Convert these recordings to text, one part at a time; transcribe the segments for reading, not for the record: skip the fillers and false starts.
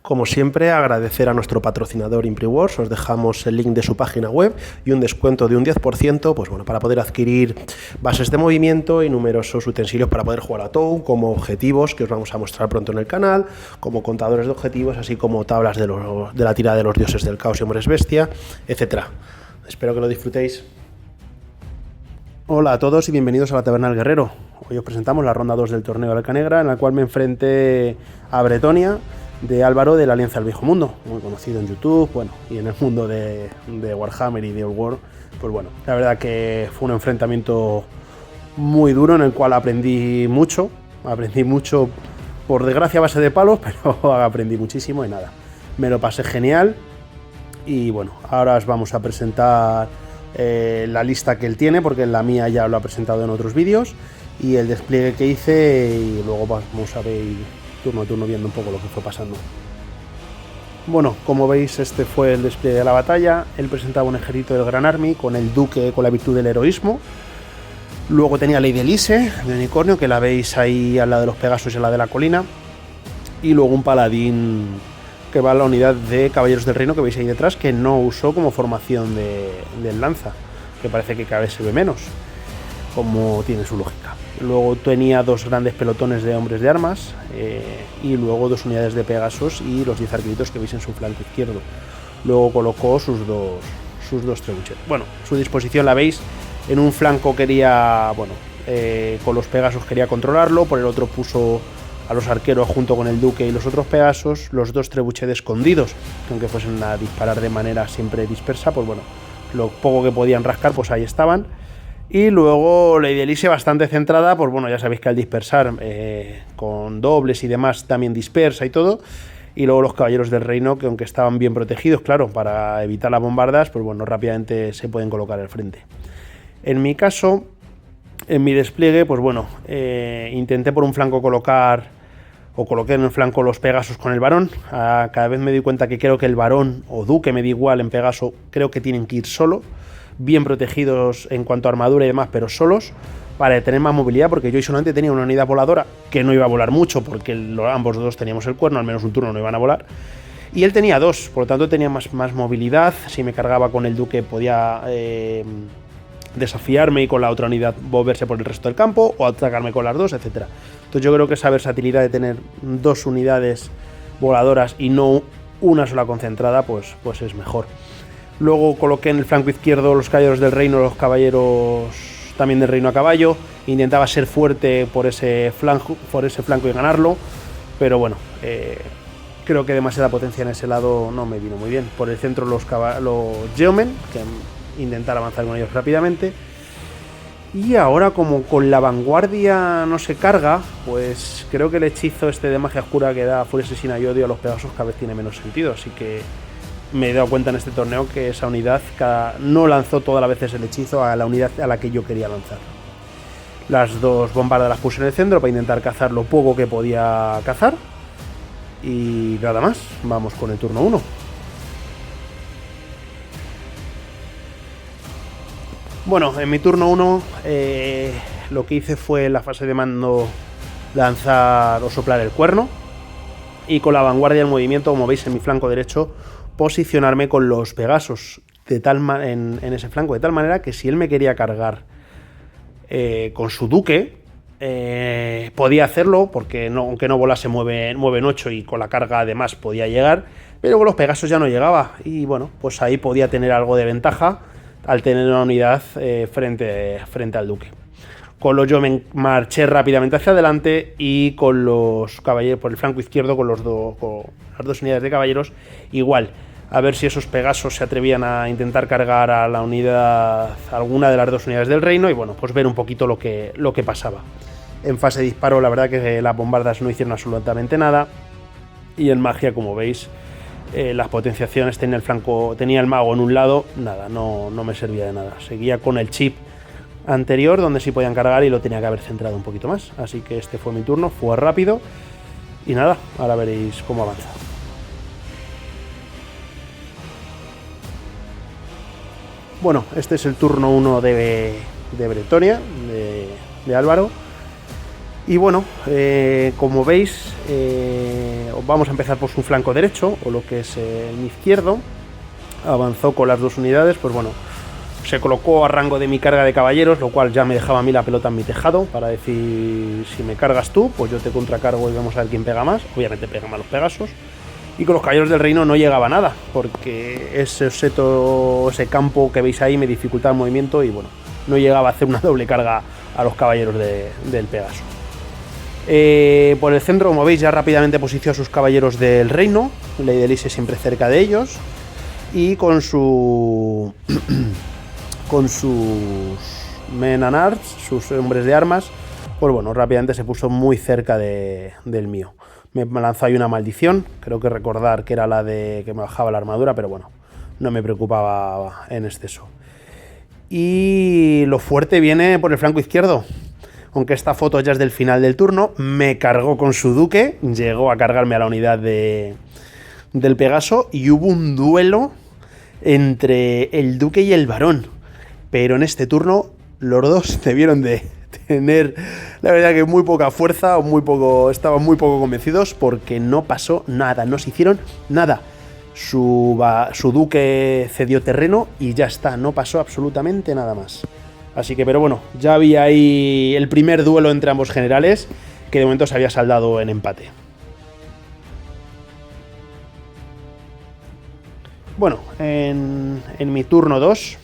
Como siempre, agradecer a nuestro patrocinador ImpriWars. Os dejamos el link de su página web y un descuento de un 10%, pues bueno, para poder adquirir bases de movimiento y numerosos utensilios para poder jugar a TOW, como objetivos que os vamos a mostrar pronto en el canal, como contadores de objetivos, así como tablas de la tira de los dioses del caos y hombres bestia, etc. Espero que lo disfrutéis. Hola a todos y bienvenidos a la Taberna del Guerrero. Hoy os presentamos la ronda 2 del torneo de Alcanegra, en la cual me enfrenté a Bretonia, de Álvaro de la Alianza del Viejo Mundo, muy conocido en YouTube, bueno, y en el mundo de Warhammer y de Old War. Pues bueno, la verdad que fue un enfrentamiento muy duro en el cual aprendí mucho por desgracia a base de palos, pero aprendí muchísimo y nada, me lo pasé genial. Y bueno, ahora os vamos a presentar la lista que él tiene, porque la mía ya lo ha presentado en otros vídeos, y el despliegue que hice, y luego vamos a ver turno a turno viendo un poco lo que fue pasando. Bueno, como veis, este fue el despliegue de la batalla. Él presentaba un ejército del Gran Army con el duque con la virtud del heroísmo. Luego tenía Lady Elise de unicornio, que la veis ahí al lado de los Pegasos y a la de la colina. Y luego un paladín que va a la unidad de Caballeros del Reino que veis ahí detrás, que no usó como formación del lanza, que parece que cada vez se ve menos, como tiene su lógica. Luego tenía dos grandes pelotones de hombres de armas, y luego dos unidades de Pegasos y los 10 arqueritos que veis en su flanco izquierdo. Luego colocó sus dos trebuchets. Bueno, su disposición la veis. En un flanco quería, bueno, con los Pegasos quería controlarlo, por el otro puso a los arqueros junto con el duque y los otros Pegasos, los dos trebuchets escondidos, que aunque fuesen a disparar de manera siempre dispersa, pues bueno, lo poco que podían rascar, pues ahí estaban. Y luego Lady Elise bastante centrada, pues bueno, ya sabéis que al dispersar con dobles y demás también dispersa y todo. Y luego los Caballeros del Reino, que aunque estaban bien protegidos, claro, para evitar las bombardas, pues bueno, rápidamente se pueden colocar al frente. En mi caso, en mi despliegue, pues bueno, intenté por un flanco coloqué en el flanco los Pegasos con el varón. Cada vez me doy cuenta que creo que el varón o duque, me da igual, en Pegaso creo que tienen que ir solo, bien protegidos en cuanto a armadura y demás, pero solos, para tener más movilidad, porque yo solamente tenía una unidad voladora que no iba a volar mucho, porque ambos dos teníamos el cuerno, al menos un turno no iban a volar, y él tenía dos, por lo tanto tenía más movilidad. Si me cargaba con el duque podía desafiarme y con la otra unidad moverse por el resto del campo, o atacarme con las dos, etc. Entonces yo creo que esa versatilidad de tener dos unidades voladoras y no una sola concentrada, pues es mejor. Luego coloqué en el flanco izquierdo los Caballeros del Reino, los Caballeros también del Reino a caballo. Intentaba ser fuerte por ese flanco y ganarlo, pero bueno, creo que demasiada potencia en ese lado no me vino muy bien. Por el centro los Geomen, que intentar avanzar con ellos rápidamente. Y ahora, como con la vanguardia no se carga, pues creo que el hechizo este de magia oscura que da furia asesina y odio a los Pegasos cada vez tiene menos sentido, así que me he dado cuenta en este torneo que esa unidad no lanzó todas las veces el hechizo a la unidad a la que yo quería lanzar. Las dos bombardas las puse en el centro para intentar cazar lo poco que podía cazar. Y nada más, vamos con el turno 1. Bueno, en mi turno 1 lo que hice fue en la fase de mando lanzar o soplar el cuerno. Y con la vanguardia en movimiento, como veis en mi flanco derecho, posicionarme con los Pegasos en ese flanco, de tal manera que si él me quería cargar con su duque, podía hacerlo, porque aunque no volase mueve 8 y con la carga además podía llegar, pero con los Pegasos ya no llegaba, y bueno, pues ahí podía tener algo de ventaja al tener una unidad frente al duque. Con los yo me marché rápidamente hacia adelante, y con los caballeros por el flanco izquierdo, con las dos unidades de caballeros, igual, a ver si esos Pegasos se atrevían a intentar cargar a la unidad, alguna de las dos unidades del reino, y bueno, pues ver un poquito lo que pasaba. En fase de disparo, la verdad que las bombardas no hicieron absolutamente nada, y en magia, como veis, las potenciaciones, tenía el mago en un lado, nada, no me servía de nada. Seguía con el chip anterior, donde sí podían cargar, y lo tenía que haber centrado un poquito más. Así que este fue mi turno, fue rápido, y nada, ahora veréis cómo avanza. Bueno, este es el turno 1 de Bretonia, de Álvaro. Y bueno, como veis, vamos a empezar por su flanco derecho, o lo que es mi izquierdo. Avanzó con las 2 unidades, pues bueno, se colocó a rango de mi carga de caballeros, lo cual ya me dejaba a mí la pelota en mi tejado, para decir, si me cargas tú, pues yo te contracargo y vamos a ver quién pega más. Obviamente pegan más los Pegasos. Y con los caballeros del reino no llegaba nada, porque ese seto, ese campo que veis ahí me dificultaba el movimiento y bueno, no llegaba a hacer una doble carga a los caballeros del Pegaso. Por el centro, como veis, ya rápidamente posicionó a sus caballeros del reino, Ley de Elise siempre cerca de ellos, y con sus men and arms, sus hombres de armas, pues bueno, rápidamente se puso muy cerca del mío. Me lanzó ahí una maldición, creo que recordar que era la de que me bajaba la armadura, pero bueno, no me preocupaba en exceso. Y lo fuerte viene por el flanco izquierdo. Aunque esta foto ya es del final del turno, me cargó con su duque, llegó a cargarme a la unidad del Pegaso y hubo un duelo entre el duque y el varón. Pero en este turno los dos debieron de tener, la verdad, que muy poca fuerza, o estaban muy poco convencidos, porque no pasó nada, no se hicieron nada. Su duque cedió terreno y ya está, no pasó absolutamente nada más. Así que, pero bueno, ya había ahí el primer duelo entre ambos generales, que de momento se había saldado en empate. Bueno, en mi turno 2,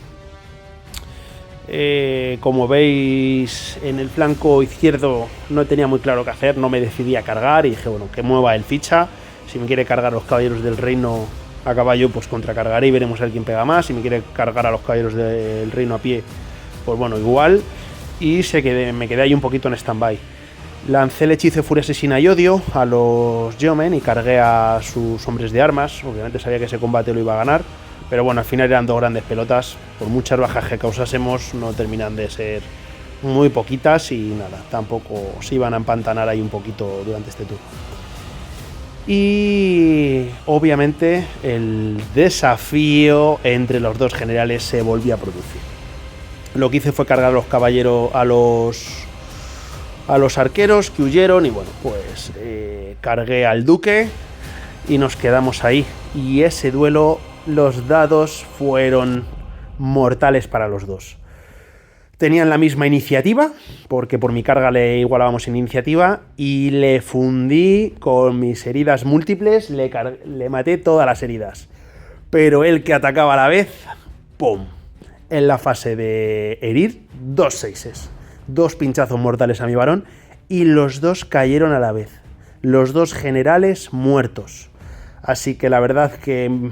como veis, en el flanco izquierdo no tenía muy claro qué hacer, no me decidí a cargar y dije, bueno, que mueva el ficha. Si me quiere cargar a los caballeros del reino a caballo, pues contracargaré y veremos a ver quién pega más. Si me quiere cargar a los caballeros del reino a pie, pues bueno, igual. Y me quedé ahí un poquito en stand-by. Lancé el hechizo de furia asesina y odio a los Geomen y cargué a sus hombres de armas. Obviamente sabía que ese combate lo iba a ganar, pero bueno, al final eran 2 grandes pelotas. Por muchas bajas que causásemos, no terminan de ser muy poquitas y nada, tampoco se iban a empantanar ahí un poquito durante este turno. Y obviamente el desafío entre los 2 generales se volvió a producir. Lo que hice fue cargar a los caballeros, a los arqueros que huyeron y bueno, pues cargué al duque y nos quedamos ahí. Y ese duelo, los dados fueron mortales para los 2. Tenían la misma iniciativa, porque por mi carga le igualábamos en iniciativa, y le fundí con mis heridas múltiples, le maté todas las heridas. Pero él, que atacaba a la vez, ¡pum! En la fase de herir, 2 seises. 2 pinchazos mortales a mi varón, y los 2 cayeron a la vez. Los 2 generales muertos. Así que la verdad que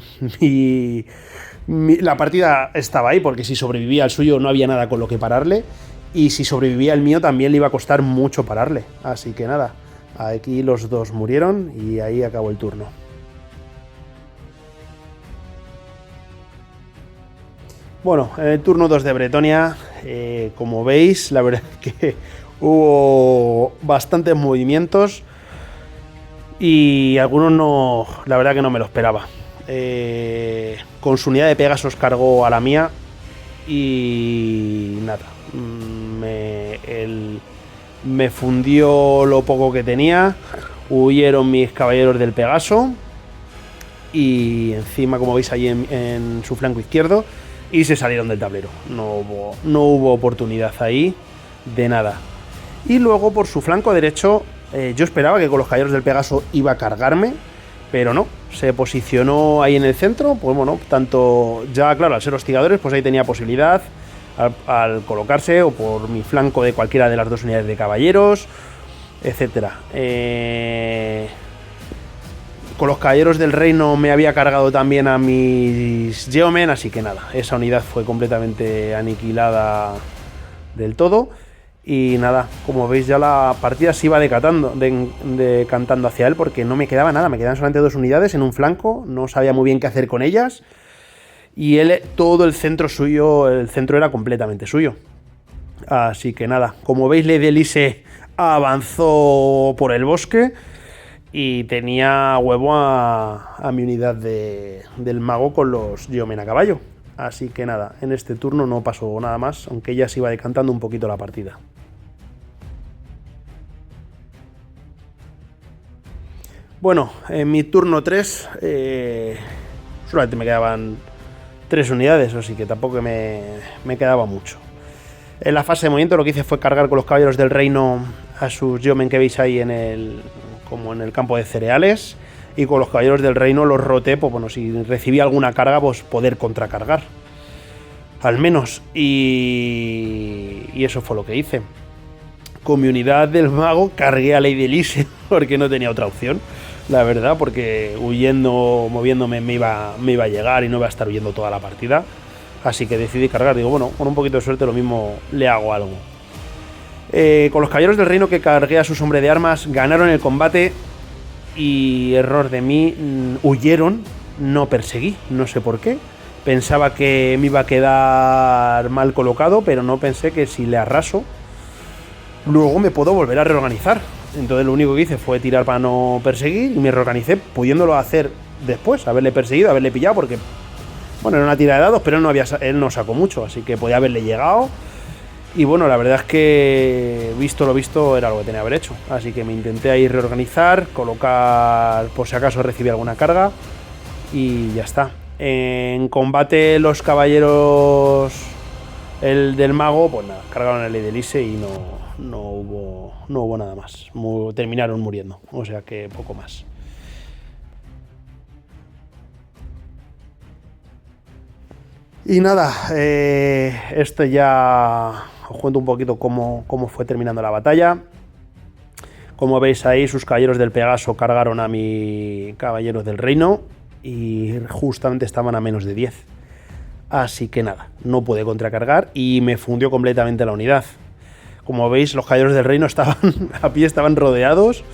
la partida estaba ahí, porque si sobrevivía el suyo no había nada con lo que pararle, y si sobrevivía el mío también le iba a costar mucho pararle. Así que nada, aquí los 2 murieron y ahí acabó el turno. Bueno, en el turno 2 de Bretonia, como veis, la verdad es que hubo bastantes movimientos y algunos no, la verdad que no me lo esperaba. Con su unidad de Pegasos cargó a la mía y nada, me fundió lo poco que tenía, huyeron mis caballeros del Pegaso y encima, como veis ahí en su flanco izquierdo, y se salieron del tablero. No hubo oportunidad ahí de nada. Y luego por su flanco derecho, yo esperaba que con los caballeros del Pegaso iba a cargarme, pero no, se posicionó ahí en el centro. Pues bueno, tanto ya, claro, al ser hostigadores, pues ahí tenía posibilidad al colocarse o por mi flanco de cualquiera de las 2 unidades de caballeros, etcétera. Con los caballeros del reino me había cargado también a mis Geomen, así que nada, esa unidad fue completamente aniquilada del todo. Y nada, como veis ya la partida se iba decantando hacia él, porque no me quedaba nada, me quedaban solamente 2 unidades en un flanco, no sabía muy bien qué hacer con ellas. Y él, todo el centro suyo, el centro era completamente suyo. Así que nada, como veis, Ley de Elise avanzó por el bosque y tenía huevo a mi unidad del mago con los Geomen a caballo. Así que nada, en este turno no pasó nada más, aunque ya se iba decantando un poquito la partida. Bueno, en mi turno 3 solamente me quedaban 3 unidades, así que tampoco me quedaba mucho. En la fase de movimiento lo que hice fue cargar con los caballeros del reino a sus yeomen que veis ahí como en el campo de cereales, y con los caballeros del reino los roté, pues bueno, si recibía alguna carga, pues poder contracargar. Al menos. Y eso fue lo que hice. Con mi unidad del mago cargué a Lady Elise porque no tenía otra opción, la verdad, porque huyendo, moviéndome me iba a llegar y no iba a estar huyendo toda la partida. Así que decidí cargar. Digo, bueno, con un poquito de suerte lo mismo le hago algo. Con los caballeros del reino que cargué a sus hombres de armas, ganaron el combate y error de mí, huyeron, no perseguí, no sé por qué. Pensaba que me iba a quedar mal colocado, pero no pensé que si le arraso, luego me puedo volver a reorganizar. Entonces lo único que hice fue tirar para no perseguir y me reorganicé, pudiéndolo hacer después, haberle perseguido, haberle pillado, porque bueno, era una tira de dados, pero él no sacó mucho, así que podía haberle llegado. Y bueno, la verdad es que visto lo visto era lo que tenía que haber hecho. Así que me intenté ahí reorganizar, colocar por si acaso recibí alguna carga y ya está. En combate los caballeros del mago, pues nada, cargaron a Lady Elise y no hubo nada más. Terminaron muriendo, o sea que poco más. Y nada, esto ya os cuento un poquito cómo fue terminando la batalla. Como veis ahí, sus caballeros del Pegaso cargaron a mi caballeros del reino y justamente estaban a menos de 10. Así que nada, no pude contracargar y me fundió completamente la unidad. Como veis, los caballeros del reino estaban a pie, estaban rodeados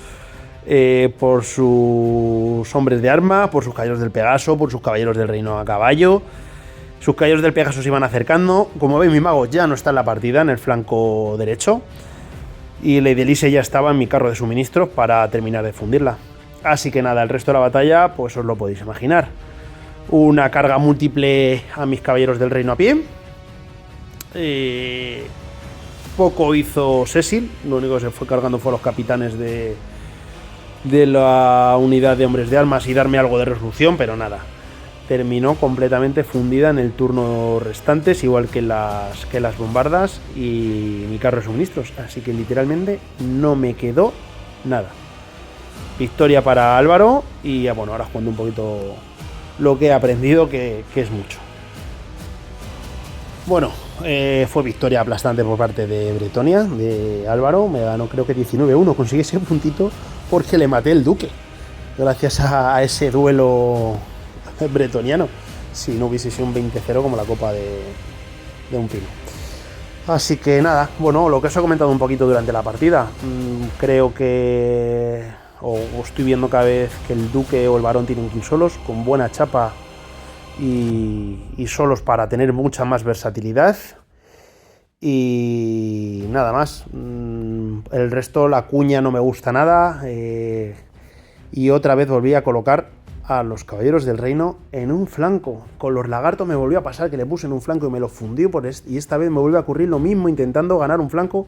por sus hombres de arma, por sus caballeros del Pegaso, por sus caballeros del reino a caballo. Sus caballeros del Pegaso se iban acercando. Como veis, mi mago ya no está en la partida, en el flanco derecho. Y Lady Elise ya estaba en mi carro de suministros para terminar de fundirla. Así que nada, el resto de la batalla, pues os lo podéis imaginar. Una carga múltiple a mis caballeros del reino a pie. Poco hizo Cecil. Lo único que se fue cargando fue a los capitanes de la unidad de hombres de armas y darme algo de resolución, pero nada. Terminó completamente fundida en el turno restantes, igual que las bombardas y mi carro de suministros. Así que literalmente no me quedó nada. Victoria para Álvaro y bueno, ahora jugando un poquito lo que he aprendido, que es mucho. Bueno, fue victoria aplastante por parte de Bretonia, de Álvaro. Me ganó creo que 19-1, conseguí ese puntito porque le maté el duque. Gracias a ese duelo bretoniano, si no hubiese sido un 20-0 como la copa de un pino. Así que nada, bueno, lo que os he comentado un poquito durante la partida, creo que estoy viendo cada vez que el duque o el varón tienen que ir solos, con buena chapa y solos para tener mucha más versatilidad. Y nada más, el resto, la cuña no me gusta nada, y otra vez volví a colocar a los caballeros del reino en un flanco. Con los lagartos me volvió a pasar que le puse en un flanco y me lo fundió y esta vez me vuelve a ocurrir lo mismo intentando ganar un flanco,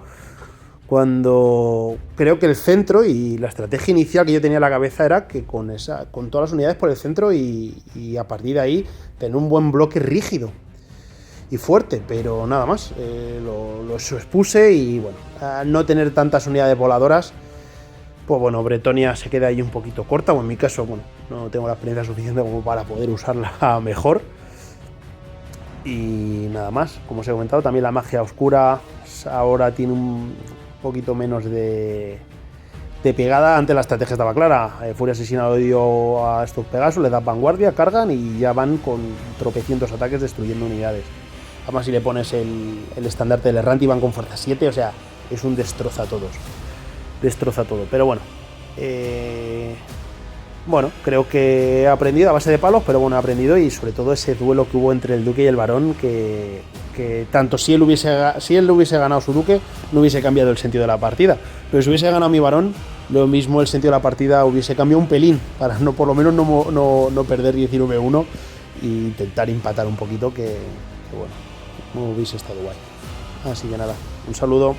cuando creo que el centro y la estrategia inicial que yo tenía en la cabeza era que con todas las unidades por el centro y a partir de ahí tener un buen bloque rígido y fuerte, pero nada más. Lo expuse y bueno, al no tener tantas unidades voladoras, pues bueno, Bretonia se queda ahí un poquito corta, o en mi caso, bueno, no tengo la experiencia suficiente como para poder usarla mejor. Y nada más, como os he comentado, también la magia oscura ahora tiene un poquito menos de pegada. Antes la estrategia estaba clara, Furia Asesina lo dio a estos Pegasos, le da vanguardia, cargan y ya van con tropecientos ataques destruyendo unidades. Además, si le pones el estandarte del errante y van con fuerza 7, o sea, es un destroza a todos. Destroza todo, pero bueno, creo que he aprendido a base de palos, pero bueno, he aprendido, y sobre todo ese duelo que hubo entre el duque y el varón, que tanto si él hubiese ganado su duque, no hubiese cambiado el sentido de la partida, pero si hubiese ganado mi varón, lo mismo el sentido de la partida hubiese cambiado un pelín, para por lo menos no perder 19-1 e intentar empatar un poquito, que bueno, no hubiese estado guay. Así que nada, un saludo.